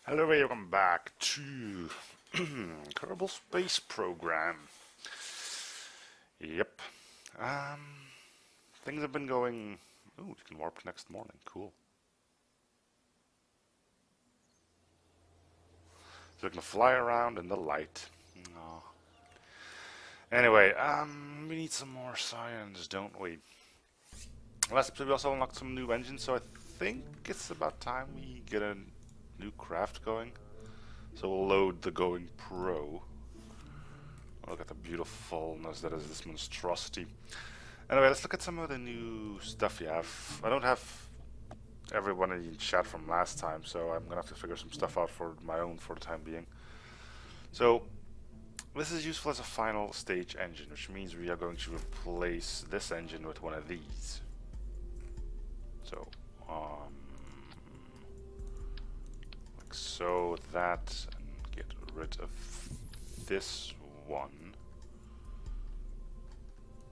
Hello, welcome back to Kerbal Space Program. Yep. Um, Things have been going. Oh, you can warp next morning. Cool. So we can fly around in the light. Aw. Anyway, we need some more science, don't we? Last episode we also unlocked some new engines, so I think it's about time we get a new craft going. So we'll load the Going Pro. Look at the beautifulness that is this monstrosity. Anyway, let's look at some of the new stuff you have. I don't have everyone in chat from last time, so I'm gonna have to figure some stuff out for my own for the time being. So, this is useful as a final stage engine, which means we are going to replace this engine with one of these. So, like so, that, and get rid of this one.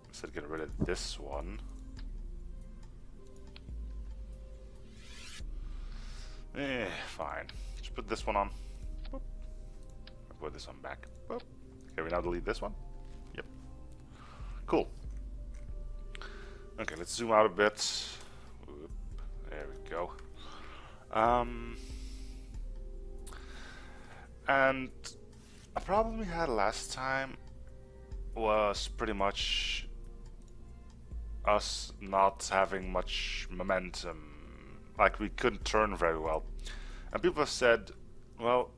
Instead, get rid of this one. Fine. Just put this one on. Boop. Put this one back. Boop. Okay, we now delete this one. Yep. Cool. Okay, let's zoom out a bit. Whoop. There we go. And a problem we had last time was pretty much us not having much momentum. Like, we couldn't turn very well. And people have said, well,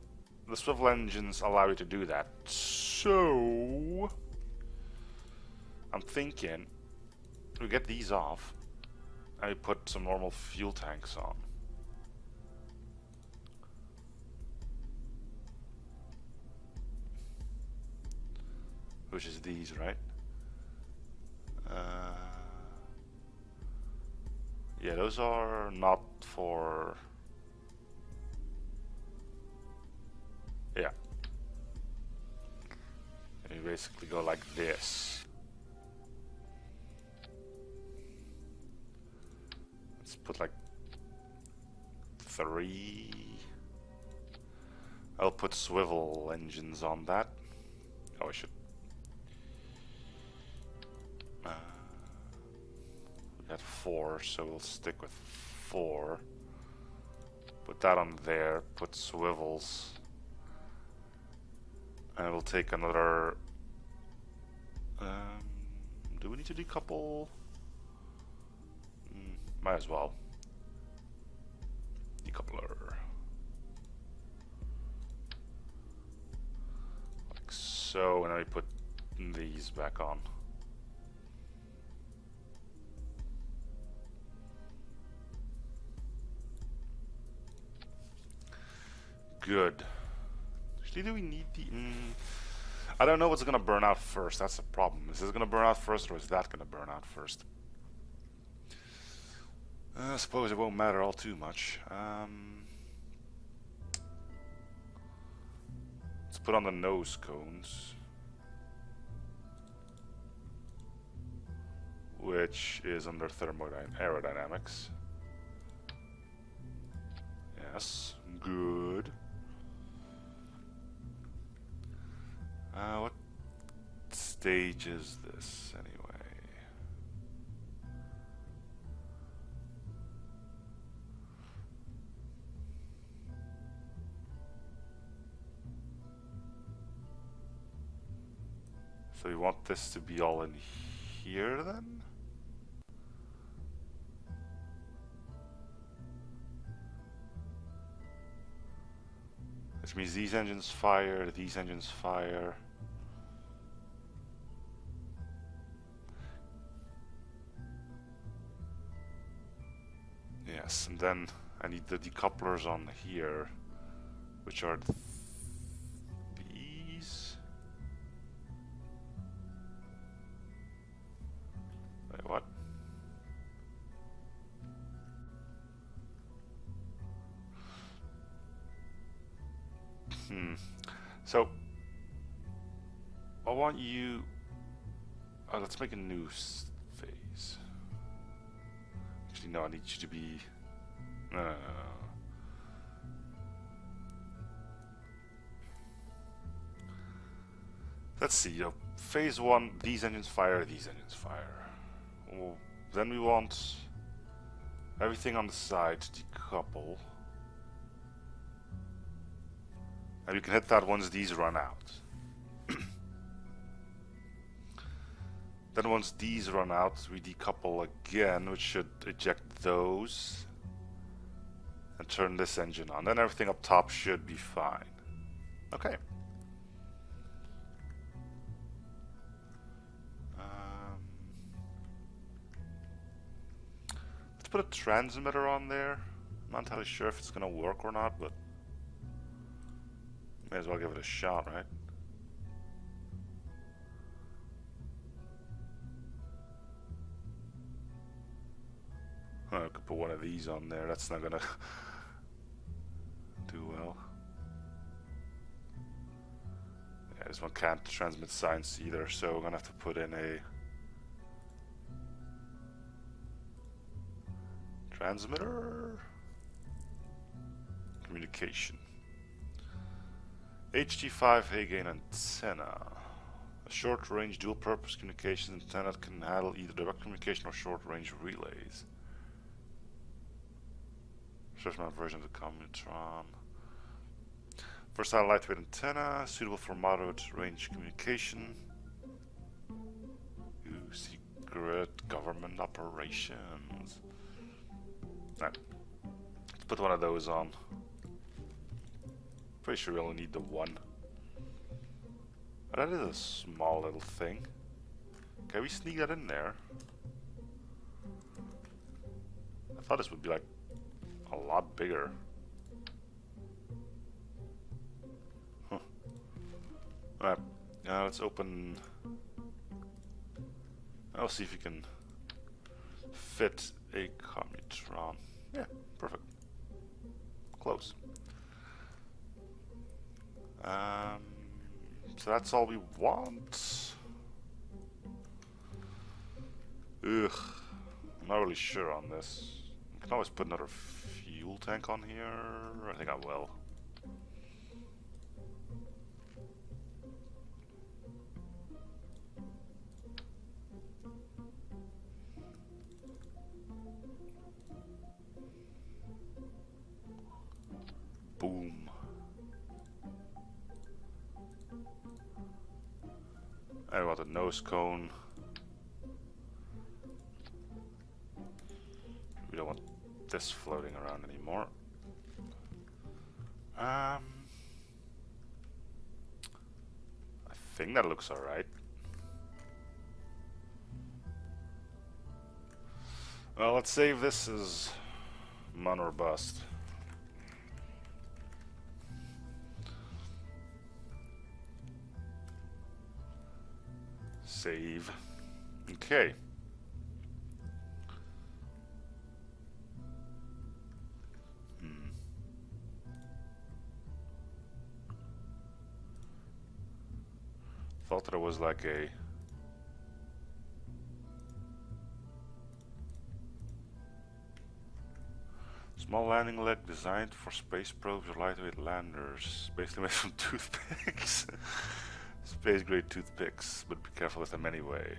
the swivel engines allow you to do that. So, I'm thinking we get these off and we put some normal fuel tanks on. Which is these, right? Yeah, those are not for... Yeah. And you basically go like this. Let's put like 3. I'll put swivel engines on that. Oh, I should. We got 4, so we'll stick with 4. Put that on there, put swivels. And we'll take another... do we need to decouple? Might as well. Decoupler. Like so, and then we put these back on. Good. Actually, do we need the... I don't know what's gonna burn out first. That's the problem. Is this gonna burn out first, or is that gonna burn out first? I suppose it won't matter all too much. Let's put on the nose cones, which is under aerodynamics. Yes, good. What stage is this anyway? So you want this to be all in here then? Which means these engines fire, these engines fire. Yes, and then I need the decouplers on here, which are these. Wait, what? So, I want you... let's make a new phase. Actually, no, I need you to be... No. Let's see, phase 1, these engines fire, these engines fire. Oh, then we want everything on the side to decouple. And we can hit that once these run out. Then once these run out, we decouple again, which should eject those. And turn this engine on. Then everything up top should be fine. Okay. Let's put a transmitter on there. I'm not entirely sure if it's gonna work or not, but may as well give it a shot, right? Oh, I could put one of these on there. That's not gonna do well. Yeah, this one can't transmit science either, so we're gonna have to put in a transmitter. Communication. HT5 high gain antenna. A short range dual purpose communications antenna that can handle either direct communication or short range relays. First mount version of the Commutron. Versatile lightweight antenna, suitable for moderate range communication. Ooh, secret government operations. Right. Let's put one of those on. Pretty sure we only need the one. That is a small little thing. Can we sneak that in there? I thought this would be like a lot bigger. Huh. Alright, now let's open. I'll see if you can fit a Commutron. Yeah, perfect. Close. So that's all we want. Ugh, I'm not really sure on this. I can always put another fuel tank on here. I think I will. Boom. I want a nose cone. We don't want this floating around anymore. I think that looks alright. Well, let's save this as Mun or Bust. Save. Okay. Thought that it was like a small landing leg designed for space probes or lightweight landers, basically made from toothpicks. Space grade toothpicks, but be careful with them anyway.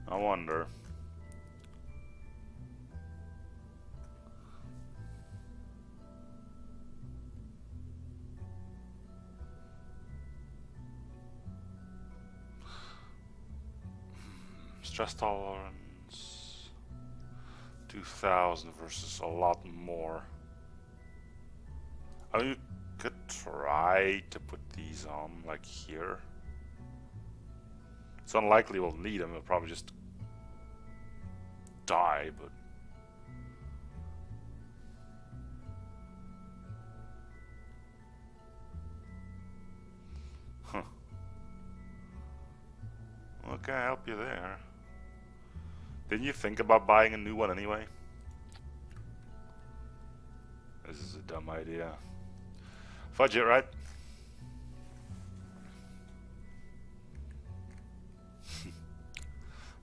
I wonder. Stress tolerance 2000 versus a lot more. I mean, you could try to put these on like here. It's unlikely we'll need them, we'll probably just die, but huh. Well, can I help you there? Didn't you think about buying a new one anyway? This is a dumb idea. Fudge it, right?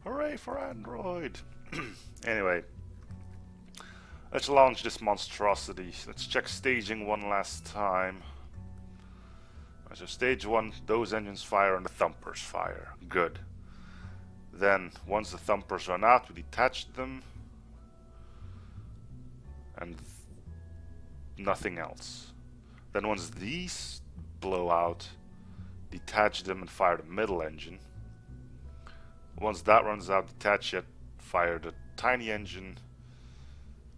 Hooray for Android! Anyway, Let's launch this monstrosity. Let's check staging one last time. So stage 1, those engines fire and the thumpers fire. Good. Then, once the thumpers run out, we detach them. And nothing else. Then once these blow out, detach them and fire the middle engine. Once that runs out, detach it, fire the tiny engine,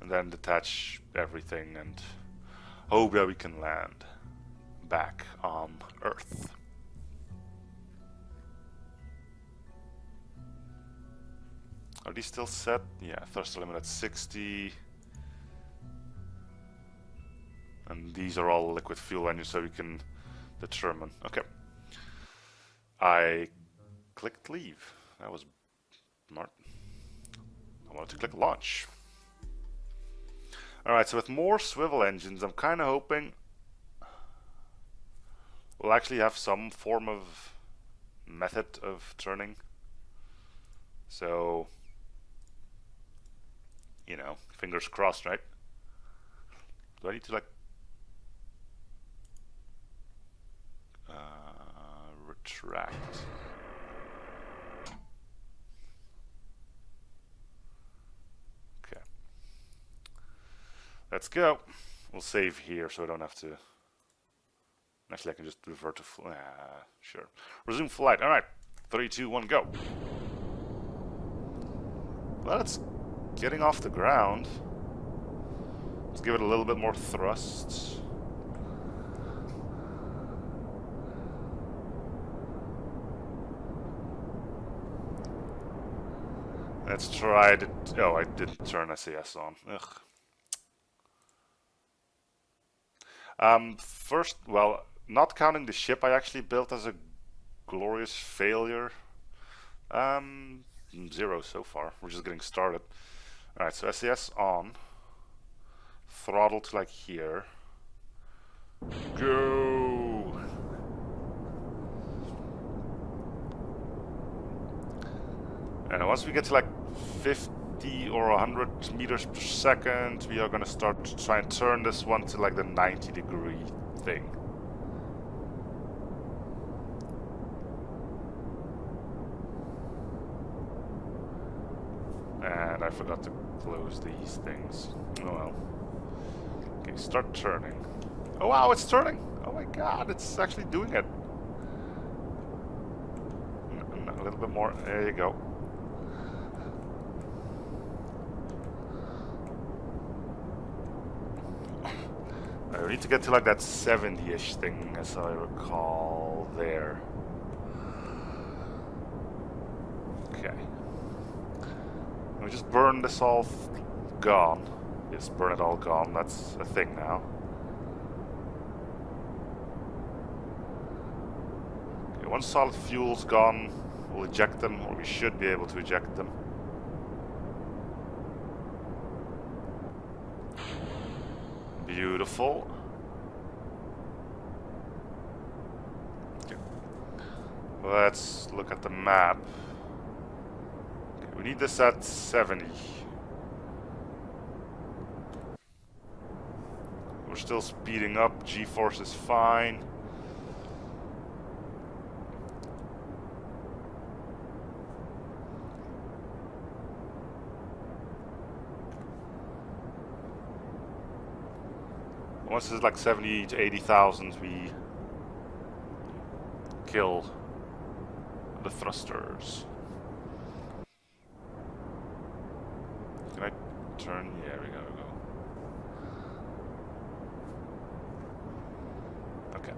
and then detach everything and hope that we can land back on Earth. Are these still set? Yeah, thruster limit at 60. And these are all liquid fuel engines, so we can determine. Okay. I clicked leave. That was smart. I wanted to click launch. Alright, so with more swivel engines, I'm kind of hoping we'll actually have some form of method of turning. So, you know, fingers crossed, right? Do I need to like retract? Okay. Let's go. We'll save here so I don't have to. Actually, I can just revert to sure. Resume flight. Alright. 3, 2, 1, go. Well, it's getting off the ground. Let's give it a little bit more thrust. Let's try to. Oh, I didn't turn SAS on. Ugh. First, well, not counting the ship I actually built as a glorious failure. 0 so far. We're just getting started. Alright, so SAS on. Throttle to like here. Go! And once we get to like 50 or 100 meters per second, we are gonna start to try and turn this one to like the 90-degree thing. And I forgot to close these things. Oh well. Okay, start turning. Oh wow, it's turning! Oh my god, it's actually doing it. A little bit more. There you go. We need to get to like that 70-ish thing, as I recall, there. Okay. We just burn this all gone. Yes, burn it all gone. That's a thing now. Okay, once solid fuel's gone, we'll eject them, or we should be able to eject them. Beautiful. Okay. Let's look at the map. Okay, we need this at 70. We're still speeding up. G-force is fine. Once it's like 70 to 80,000, we kill the thrusters. Can I turn? Yeah, we gotta go. Okay.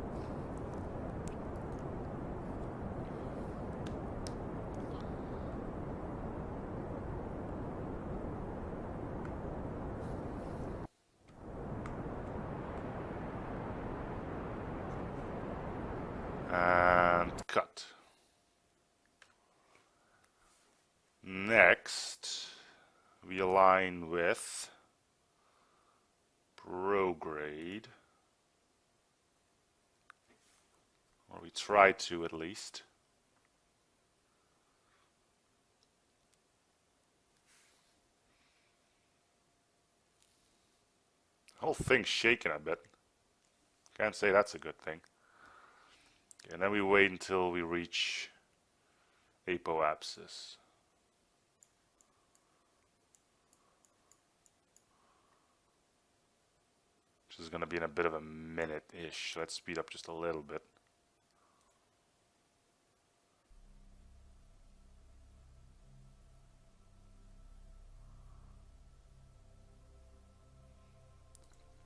And cut. Next, we align with prograde, or we try to at least. Whole thing's shaking a bit. Can't say that's a good thing. Okay, and then we wait until we reach apoapsis. Which is going to be in a bit of a minute-ish. Let's speed up just a little bit.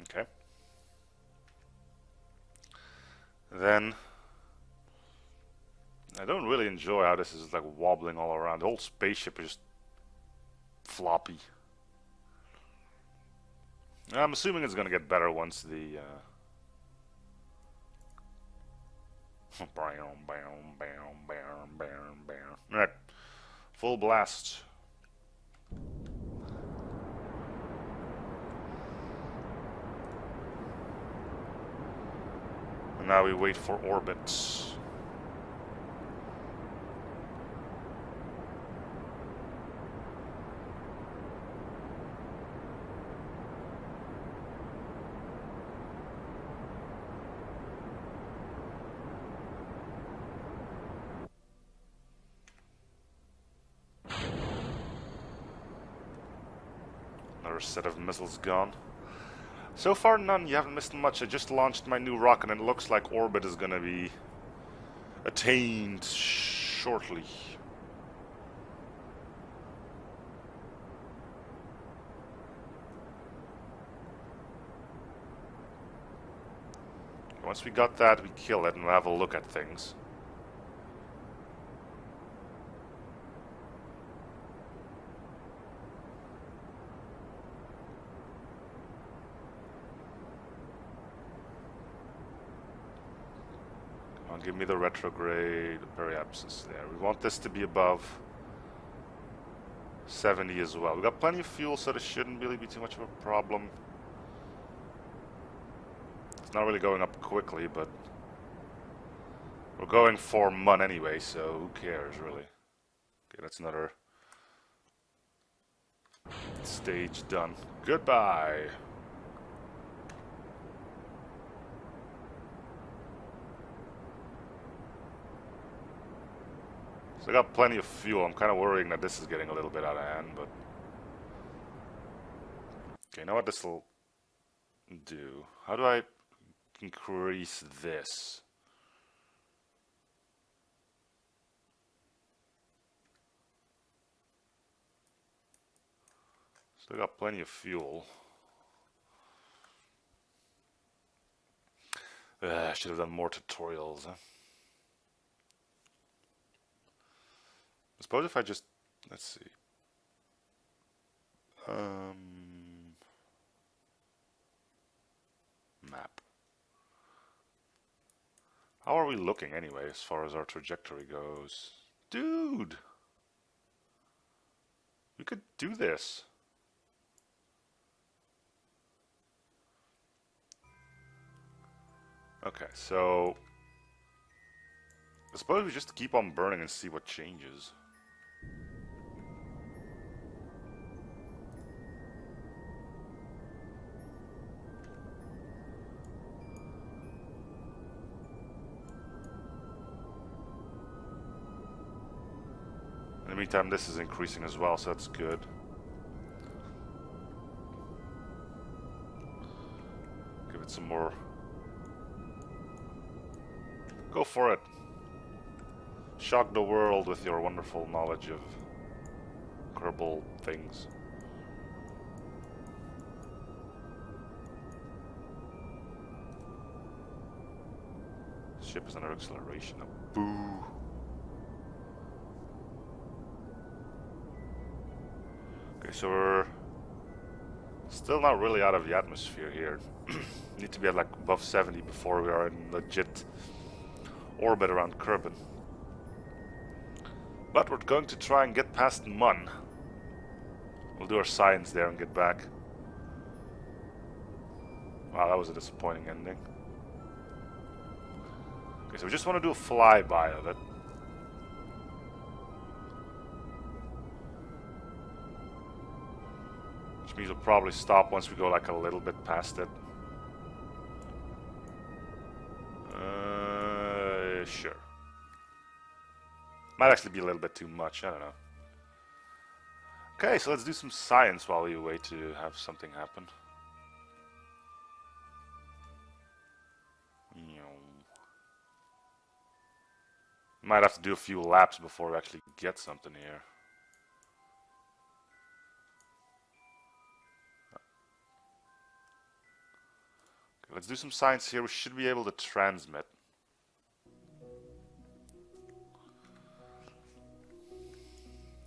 Okay. Then I don't really enjoy how this is like wobbling all around. The whole spaceship is just floppy. I'm assuming it's gonna get better once the Alright. Full blast. And now we wait for orbit. Another set of missiles gone. So far none, you haven't missed much. I just launched my new rocket and it looks like orbit is gonna be attained shortly. Once we got that, we kill it and we'll have a look at things. Give me the retrograde periapsis there. We want this to be above 70 as well. We've got plenty of fuel, so this shouldn't really be too much of a problem. It's not really going up quickly, but we're going for MUN anyway, so who cares, really? Okay, that's another stage done. Goodbye! So I got plenty of fuel. I'm kind of worrying that this is getting a little bit out of hand, but... Okay, now what this will do. How do I increase this? Still got plenty of fuel. I should have done more tutorials, huh? I suppose if I just, let's see. Map. How are we looking anyway as far as our trajectory goes? Dude! We could do this. Okay, so I suppose we just keep on burning and see what changes. In the meantime, this is increasing as well, so that's good. Give it some more. Go for it. Shock the world with your wonderful knowledge of Kerbal things. Ship is under acceleration. Boo. Okay, so we're still not really out of the atmosphere here. Need to be at like above 70 before we are in legit orbit around Kerbal. But we're going to try and get past MUN. We'll do our science there and get back. Wow, that was a disappointing ending. Okay, so we just want to do a flyby of it. Which means we'll probably stop once we go like a little bit past it. Sure. Might actually be a little bit too much, I don't know. Okay, so let's do some science while we wait to have something happen. Might have to do a few laps before we actually get something here. Okay, let's do some science here. We should be able to transmit.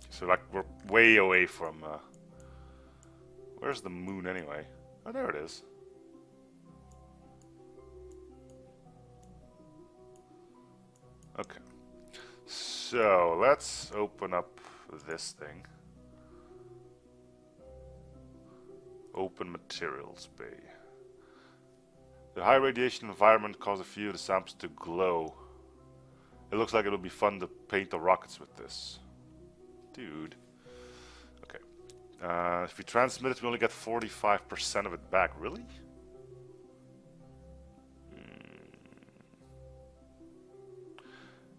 So like we're way away from where's the moon anyway? Oh, there it is. Okay. So let's open up this thing. Open materials bay. The high radiation environment caused a few of the samples to glow. It looks like it'll be fun to paint the rockets with this. Dude. Okay. If we transmit it, we only get 45% of it back. Really?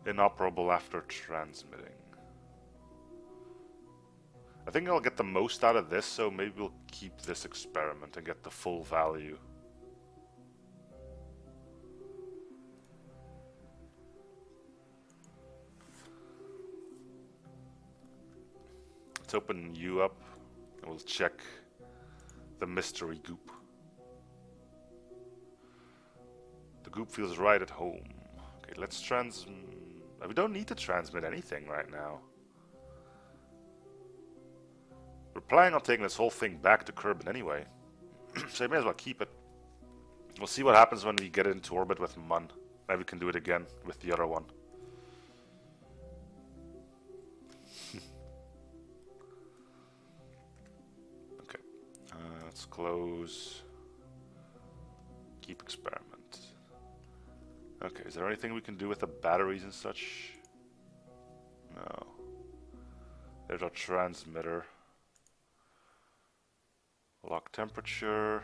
Inoperable after transmitting. I think I'll get the most out of this, so maybe we'll keep this experiment and get the full value. Let's open you up and we'll check the mystery goop. The goop feels right at home. Okay, let's we don't need to transmit anything right now. We're planning on taking this whole thing back to Kerbal anyway. So you may as well keep it. We'll see what happens when we get it into orbit with Mun. Maybe we can do it again with the other one. Okay. Let's close. Keep experiment. Okay, is there anything we can do with the batteries and such? No. There's our transmitter. Lock temperature.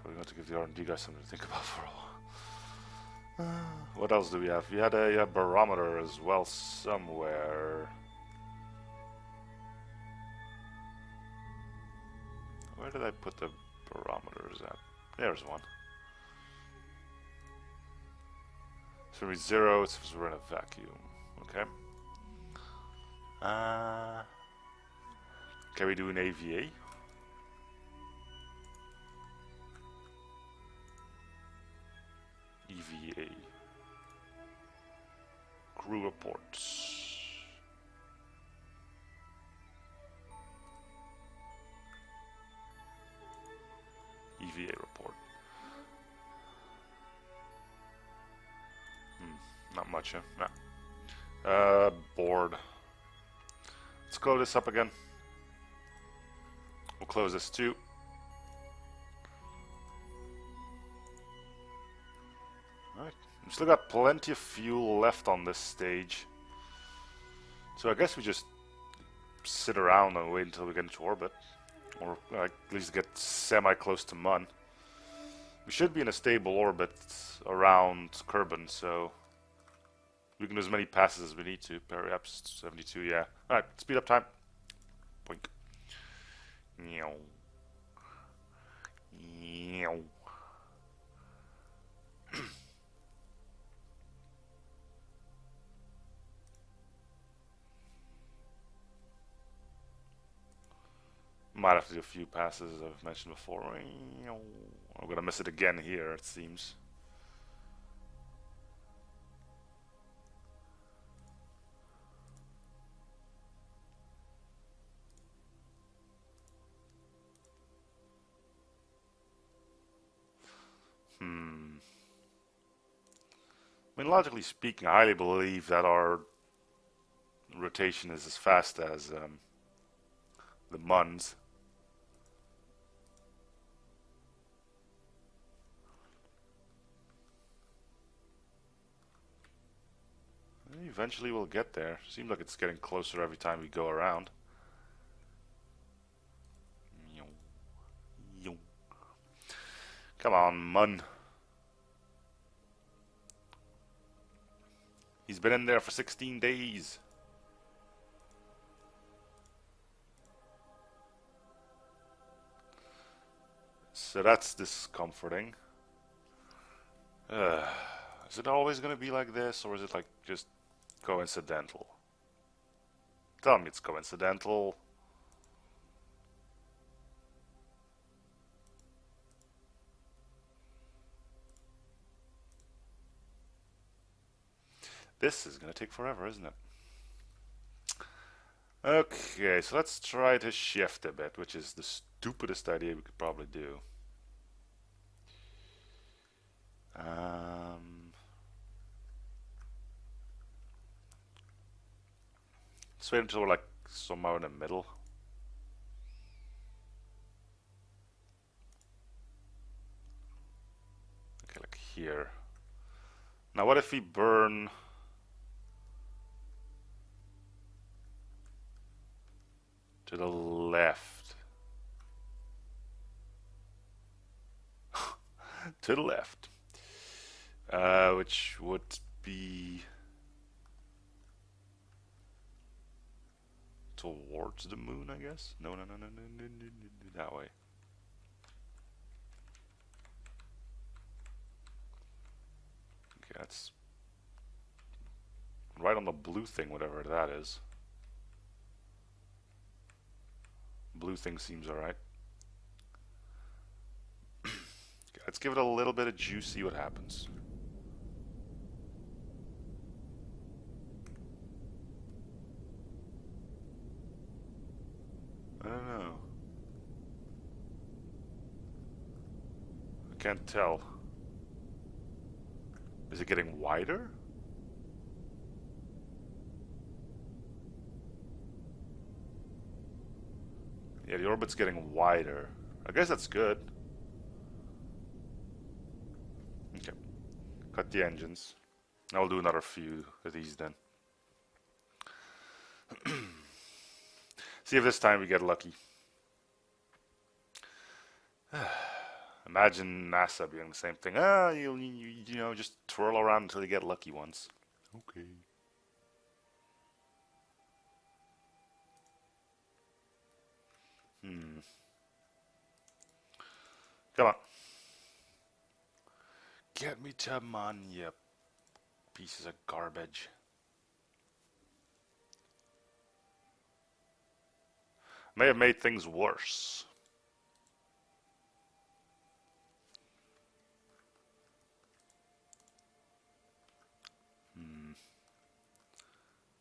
Probably going to give the R&D guys something to think about for a while. What else do we have? We had a barometer as well somewhere. Where did I put the barometers at? There's one. So we 0, it's if we're in a vacuum. Okay. Can we do an AVA? EVA. Crew reports. EVA report. Not much, huh? No. Board. Let's close this up again. We'll close this too. Alright. We still got plenty of fuel left on this stage. So I guess we just sit around and wait until we get into orbit. Or at least get semi-close to Mun. We should be in a stable orbit around Kerbal, so we can do as many passes as we need to. Perhaps 72, yeah. Alright, speed up time. Boink. Meow. Meow. Might have to do a few passes, as I've mentioned before. I'm gonna miss it again here, it seems. I mean, logically speaking, I highly believe that our rotation is as fast as the Mun's. eventually we'll get there. Seems like it's getting closer every time we go around. Come on, Mun. He's been in there for 16 days. So that's discomforting. Is it always going to be like this, or is it like just coincidental? Tell me it's coincidental. This is going to take forever, isn't it? Okay, so let's try to shift a bit, which is the stupidest idea we could probably do. Let's wait until we're like somewhere in the middle. Okay, like here. Now what if we burn to the left? To the left. Which would be towards the moon, I guess? No, that way. Okay, that's right on the blue thing, whatever that is. Blue thing seems alright. Okay, let's give it a little bit of juice, see what happens. I don't know. I can't tell. Is it getting wider? Yeah, the orbit's getting wider. I guess that's good. Okay. Cut the engines. I'll do another few of these then. See if this time we get lucky. Imagine NASA doing the same thing. You know, just twirl around until you get lucky once. Okay. Come on. Get me to man, you pieces of garbage. May have made things worse.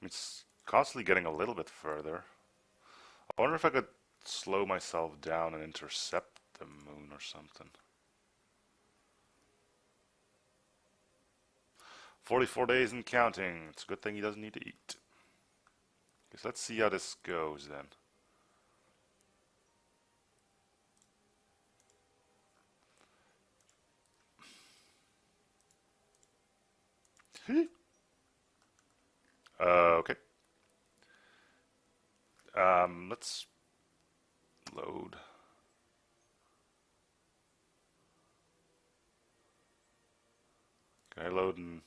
It's constantly getting a little bit further. I wonder if I could slow myself down and intercept the moon or something. 44 days and counting. It's a good thing he doesn't need to eat. So let's see how this goes then. Okay. Let's load. Can I load in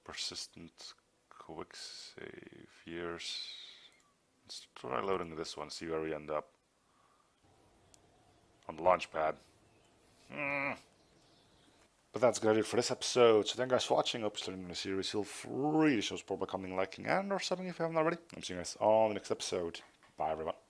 persistent quick save years? Let's try loading this one, see where we end up. On the launch pad. But that's gonna do it for this episode. So thank you guys for watching. Hope you're enjoying the series. Feel free to show support by commenting, liking, and or subbing if you haven't already. I'm seeing you guys on the next episode. Bye everyone.